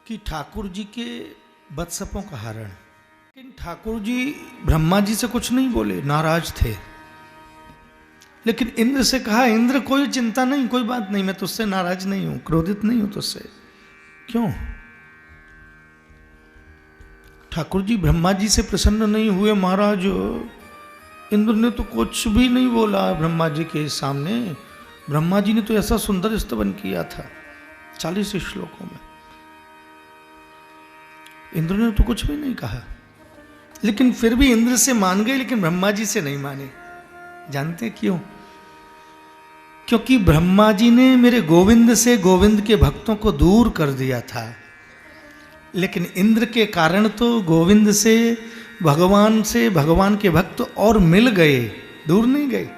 कि ठाकुर जी के बत्सपों का हरण, लेकिन ठाकुर जी ब्रह्मा जी से कुछ नहीं बोले, नाराज थे। लेकिन इंद्र से कहा, इंद्र कोई चिंता नहीं, कोई बात नहीं, मैं तुझसे नाराज नहीं हूं, क्रोधित नहीं हूं तुझसे। क्यों? ठाकुर जी ब्रह्मा जी से प्रसन्न नहीं हुए। महाराज इंद्र ने तो कुछ भी नहीं बोला ब्रह्मा जी के सामने। ब्रह्मा जी ने तो ऐसा सुंदर स्तवन किया था 40 श्लोकों में, इंद्र ने तो कुछ भी नहीं कहा। लेकिन फिर भी इंद्र से मान गए, लेकिन ब्रह्मा जी से नहीं माने। जानते क्यों? क्योंकि ब्रह्मा जी ने मेरे गोविंद से गोविंद के भक्तों को दूर कर दिया था, लेकिन इंद्र के कारण तो गोविंद से भगवान के भक्त और मिल गए, दूर नहीं गए।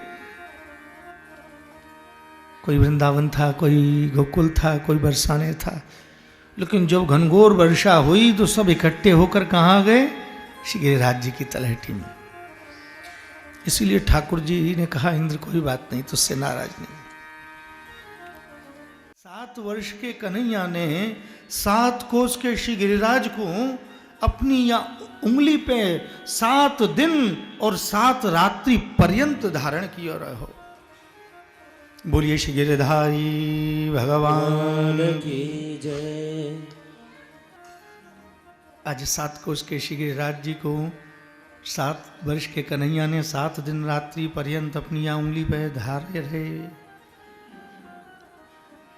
कोई वृंदावन था, कोई गोकुल था, कोई बरसाने था, लेकिन जब घनघोर वर्षा हुई तो सब इकट्ठे होकर कहाँ गए? श्री गिरिराज जी की तलहटी में। इसीलिए ठाकुर जी ने कहा, इंद्र कोई बात नहीं, तुझसे नाराज नहीं। 7 वर्ष के कन्हैया ने 7 कोस के श्री गिरिराज को अपनी या उंगली पे 7 दिन और 7 रात्रि पर्यंत धारण किया रहो। बोलिए श्री गिरिधारी भगवान की जय। आज 7 कोस के श्री गिरिराज जी को 7 वर्ष के कन्हैया ने 7 दिन रात्रि पर्यंत अपनी या उंगली पे धारे रहे।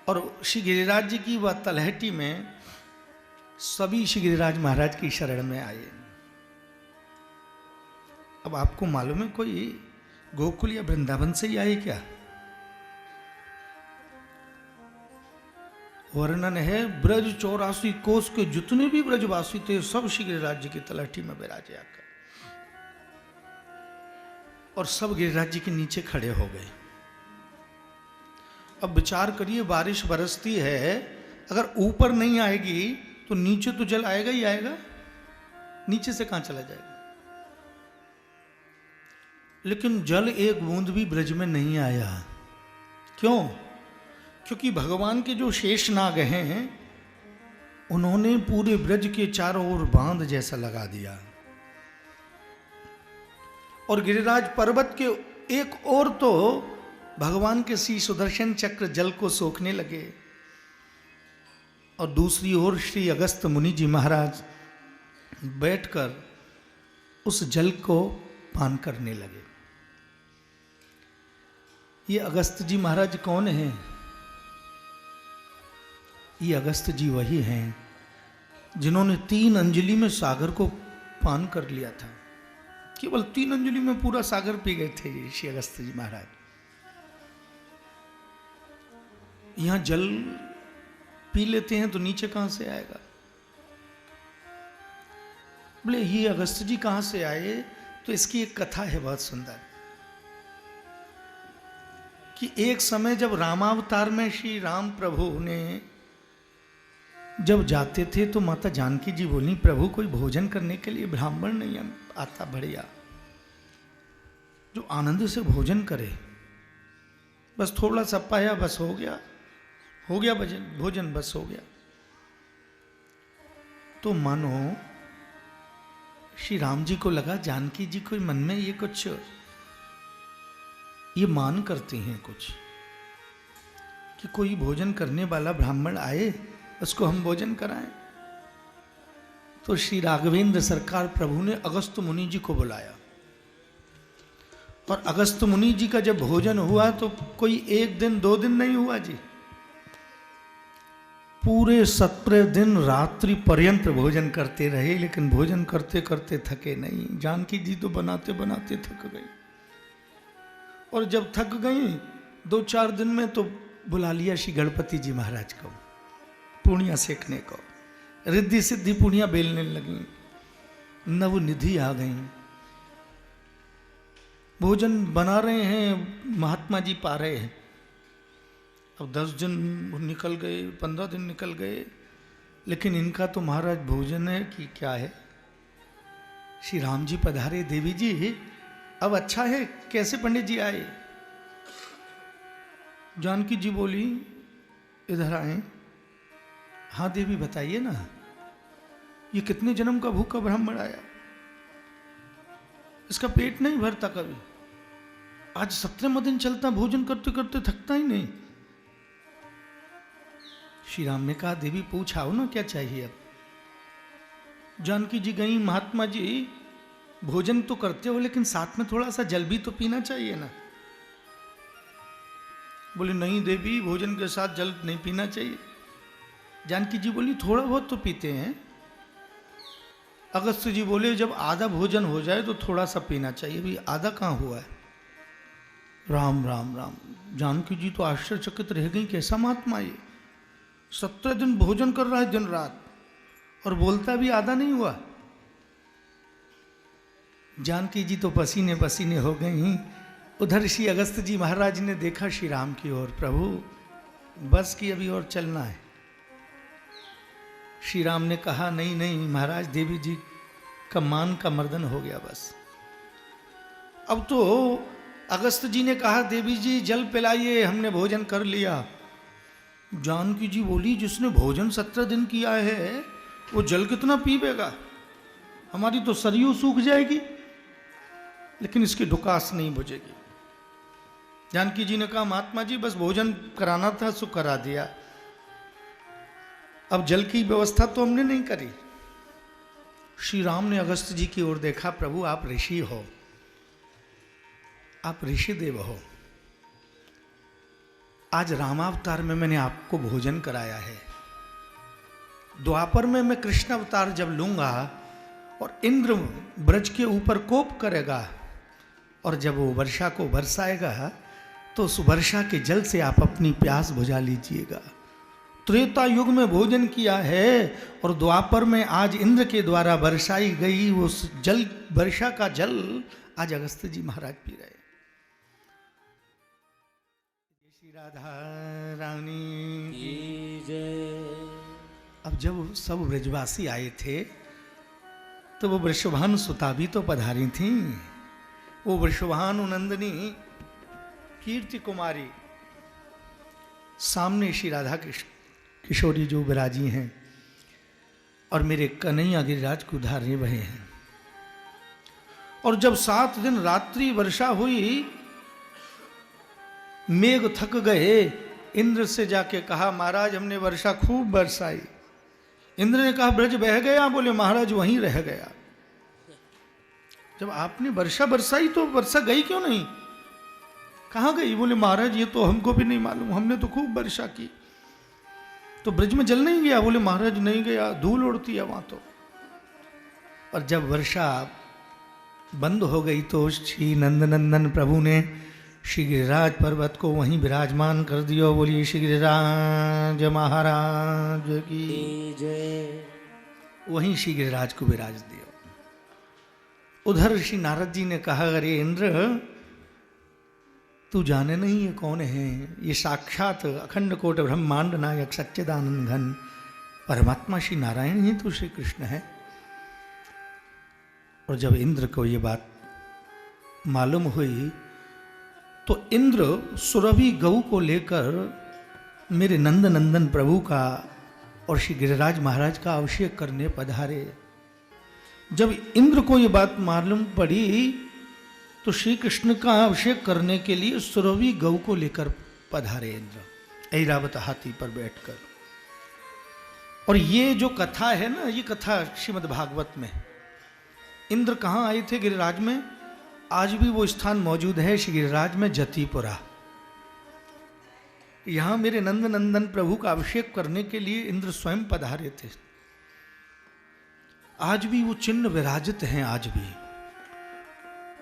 और श्री गिरिराज जी की वह तलहटी में सभी श्री गिरिराज महाराज की शरण में आए। अब आपको मालूम है कोई गोकुल या वृंदावन से ही आए क्या? वर्णन है, ब्रज 84 कोस के जितने भी ब्रजवासी थे सब श्री गिरिराज जी की तलहटी में विराजे आकर, और सब गिरिराज जी के नीचे खड़े हो गए। अब विचार करिए, बारिश बरसती है, अगर ऊपर नहीं आएगी तो नीचे तो जल आएगा ही आएगा, नीचे से कहां चला जाएगा? लेकिन जल एक बूंद भी ब्रज में नहीं आया। क्यों? क्योंकि भगवान के जो शेषनाग हैं उन्होंने पूरे ब्रज के चारों ओर बांध जैसा लगा दिया, और गिरिराज पर्वत के एक ओर तो भगवान के श्री सुदर्शन चक्र जल को सोखने लगे, और दूसरी ओर श्री अगस्त मुनि जी महाराज बैठकर उस जल को पान करने लगे। ये अगस्त जी महाराज कौन हैं? ये अगस्त जी वही हैं जिन्होंने 3 अंजलि में सागर को पान कर लिया था। केवल 3 अंजलि में पूरा सागर पी गए थे ये श्री अगस्त जी महाराज। यहां जल पी लेते हैं तो नीचे कहां से आएगा? बोले ये अगस्त जी कहां से आए? तो इसकी एक कथा है बहुत सुंदर, कि एक समय जब रामावतार में श्री राम प्रभु ने जब जाते थे तो माता जानकी जी बोली, प्रभु कोई भोजन करने के लिए ब्राह्मण नहीं आता बढ़िया, जो आनंद से भोजन करे। बस थोड़ा सा पाया, बस हो गया भोजन बस हो गया। तो मानो श्री राम जी को लगा जानकी जी को मन में ये कुछ ये मान करते हैं कुछ, कि कोई भोजन करने वाला ब्राह्मण आए उसको हम भोजन कराएं। तो श्री राघवेंद्र सरकार प्रभु ने अगस्त मुनि जी को बुलाया, और अगस्त मुनि जी का जब भोजन हुआ तो कोई 1 दिन 2 दिन नहीं हुआ जी, पूरे 17 दिन रात्रि पर्यंत भोजन करते रहे। लेकिन भोजन करते करते थके नहीं। जानकी जी तो बनाते बनाते थक गई, और जब थक गई 2-4 दिन में तो बुला लिया श्री गणपति जी महाराज को पूर्णिया सेकने को। रिद्धि सिद्धि पूर्णिया बेलने लगी, नवनिधि आ गई, भोजन बना रहे हैं, महात्मा जी पा रहे हैं। अब 10 दिन निकल गए, 15 दिन निकल गए, लेकिन इनका तो महाराज भोजन है कि क्या है। श्री राम जी पधारे, देवी जी अब अच्छा है, कैसे पंडित जी आए? जानकी जी बोली, इधर आए। हाँ देवी बताइए ना। ये कितने जन्म का भूखा ब्राह्मण आया, इसका पेट नहीं भरता कभी। आज 17वां दिन चलता, भोजन करते करते थकता ही नहीं। श्री राम ने कहा देवी पूछ आओ ना क्या चाहिए। अब जानकी जी गई, महात्मा जी भोजन तो करते हो लेकिन साथ में थोड़ा सा जल भी तो पीना चाहिए ना। बोले नहीं देवी, भोजन के साथ जल नहीं पीना चाहिए। जानकी जी बोली थोड़ा बहुत तो पीते हैं। अगस्त्य जी बोले जब आधा भोजन हो जाए तो थोड़ा सा पीना चाहिए, भी आधा कहाँ हुआ है। राम राम राम। जानकी जी तो आश्चर्यचकित रह गई, कैसा महात्मा ये 17 दिन भोजन कर रहा है दिन रात और बोलता भी आधा नहीं हुआ। जानकी जी तो पसीने पसीने हो गई। उधर श्री अगस्त्य जी महाराज ने देखा श्री राम की ओर, प्रभु बस की अभी और चलना है। श्री राम ने कहा नहीं नहीं महाराज, देवी जी का मान का मर्दन हो गया बस। अब तो अगस्त्य जी ने कहा देवी जी जल पिलाइए, हमने भोजन कर लिया। जानकी जी बोली जिसने भोजन 17 दिन किया है वो जल कितना पीवेगा, हमारी तो सरयू सूख जाएगी, लेकिन इसकी ढुकास नहीं बुझेगी। जानकी जी ने कहा महात्मा जी बस भोजन कराना था सो करा दिया, अब जल की व्यवस्था तो हमने नहीं करी। श्री राम ने अगस्त्य जी की ओर देखा, प्रभु आप ऋषि हो, आप ऋषि देव हो, आज रामावतार में मैंने आपको भोजन कराया है, द्वापर में मैं कृष्ण अवतार जब लूंगा और इंद्र ब्रज के ऊपर कोप करेगा और जब वो वर्षा को बरसाएगा तो उस वर्षा के जल से आप अपनी प्यास बुझा लीजिएगा। त्रेता युग में भोजन किया है और द्वापर में आज इंद्र के द्वारा बरसाई गई वो जल, वर्षा का जल आज अगस्त्य जी महाराज पी रहे। श्री राधा रानी की जय। अब जब सब ब्रजवासी आए थे तो वो वृषभानु सुता भी तो पधारी थी। वो वृषभानु नंदिनी कीर्ति कुमारी सामने श्री राधा किशोरी जो विराजी हैं और मेरे कन्हैया गिरिराज को धारे बहे हैं। और जब 7 दिन रात्रि वर्षा हुई, मेघ थक गए, इंद्र से जाके कहा महाराज हमने वर्षा खूब बरसाई। इंद्र ने कहा ब्रज बह गया, बोले महाराज वहीं रह गया। जब आपने वर्षा बरसाई तो वर्षा गई क्यों नहीं, कहाँ गई? बोले महाराज ये तो हमको भी नहीं मालूम, हमने तो खूब वर्षा की। तो ब्रज में जल नहीं गया? बोले महाराज नहीं गया, धूल उड़ती है वहां तो। और जब वर्षा बंद हो गई तो श्री नंदनंदन प्रभु ने श्री गिरिराज पर्वत को वहीं विराजमान कर दियो। बोलिए श्री गिरिराज महाराज की जय। वहीं श्री गिरिराज को विराज दियो। उधर श्री नारद जी ने कहा अरे इंद्र तू जाने नहीं ये कौन है, ये साक्षात अखंड कोट ब्रह्मांड नायक सच्चिदानंद घन परमात्मा श्री नारायण ही तो श्री कृष्ण है। और जब इंद्र को ये बात मालूम हुई तो इंद्र सुरभि गऊ को लेकर मेरे नंद नंदन प्रभु का और श्री गिरिराज महाराज का अभिषेक करने पधारे। जब इंद्र को ये बात मालूम पड़ी तो श्री कृष्ण का अभिषेक करने के लिए सुरभि गऊ को लेकर पधारे इंद्र ऐरावत हाथी पर बैठकर। और ये जो कथा है ना, ये कथा श्रीमद् भागवत में इंद्र कहाँ आए थे गिरिराज में, आज भी वो स्थान मौजूद है श्री गिरिराज में जतिपुरा। यहां मेरे नंद नंदन प्रभु का अभिषेक करने के लिए इंद्र स्वयं पधारे थे। आज भी वो चिन्ह विराजित हैं। आज भी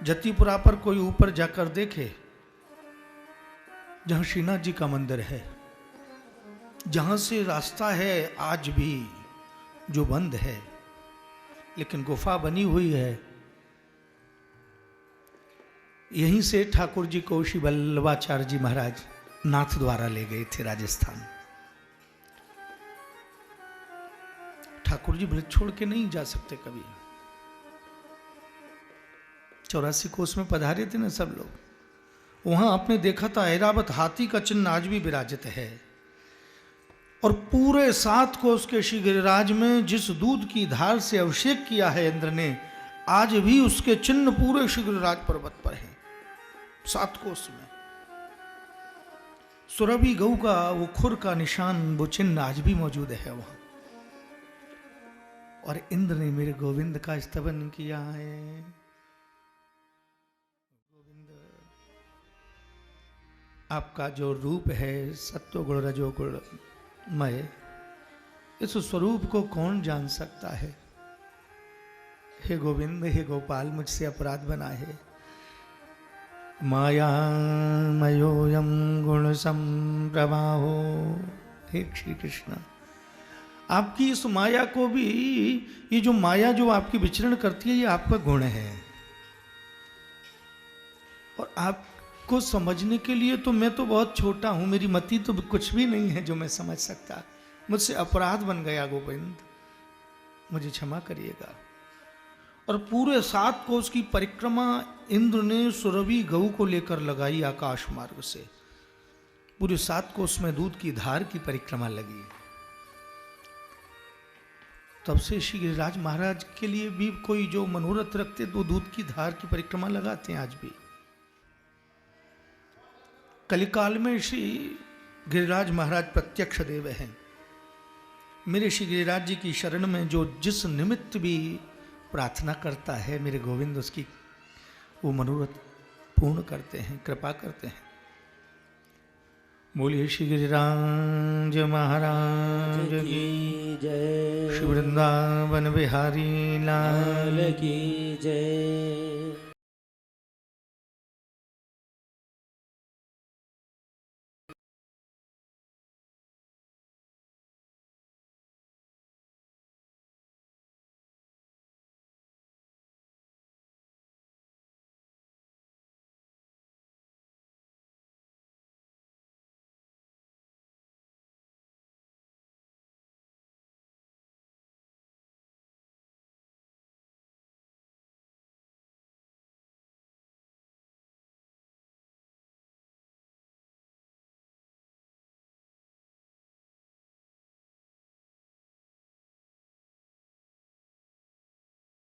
जतिपुरा पर कोई ऊपर जाकर देखे, जहां श्रीनाथ जी का मंदिर है, जहां से रास्ता है आज भी जो बंद है, लेकिन गुफा बनी हुई है। यहीं से ठाकुर जी को श्री वल्लभाचार्य जी महाराज नाथ द्वारा ले गए थे राजस्थान। ठाकुर जी ब्रज छोड़ के नहीं जा सकते कभी। 84 कोस में पधारे थे ना सब लोग। वहां आपने देखा था ऐरावत हाथी का चिन्ह आज भी विराजित है। और पूरे 7 कोस के श्री गिरिराज में जिस दूध की धार से अभिषेक किया है इंद्र ने, आज भी उसके चिन्ह पूरे श्री गिरिराज पर्वत पर हैं, 7 कोस में। सुरभि गऊ का वो खुर का निशान, वो चिन्ह आज भी मौजूद है वहां। और इंद्र ने मेरे गोविंद का स्तवन किया है। गोविंद, आपका जो रूप है सत्वगुण रजोगुण मय, इस स्वरूप को कौन जान सकता है। हे गोविंद, हे गोपाल, मुझसे अपराध बना है। माया मयोयम गुण संप्रवाहो। हे श्री कृष्ण, आपकी इस माया को भी, ये जो माया जो आपकी विचरण करती है, ये आपका गुण है। और आपको समझने के लिए तो मैं तो बहुत छोटा हूं, मेरी मति तो कुछ भी नहीं है जो मैं समझ सकता। मुझसे अपराध बन गया गोविंद, मुझे क्षमा करिएगा। और पूरे 7 कोस की परिक्रमा इंद्र ने सुरभि गऊ को लेकर लगाई आकाश मार्ग से। पूरे 7 कोस में दूध की धार की परिक्रमा लगी। तब से श्री गिरिराज महाराज के लिए भी कोई जो मनोरथ रखते तो दूध की धार की परिक्रमा लगाते हैं आज भी। कलिकाल में श्री गिरिराज महाराज प्रत्यक्ष देव हैं। मेरे श्री गिरिराज जी की शरण में जो जिस निमित्त भी प्रार्थना करता है, मेरे गोविंद उसकी वो मनोरथ पूर्ण करते हैं, कृपा करते हैं। बोलिए श्री गिरिराज महाराज की जय। श्री वृंदावन बिहारी लाल की जय।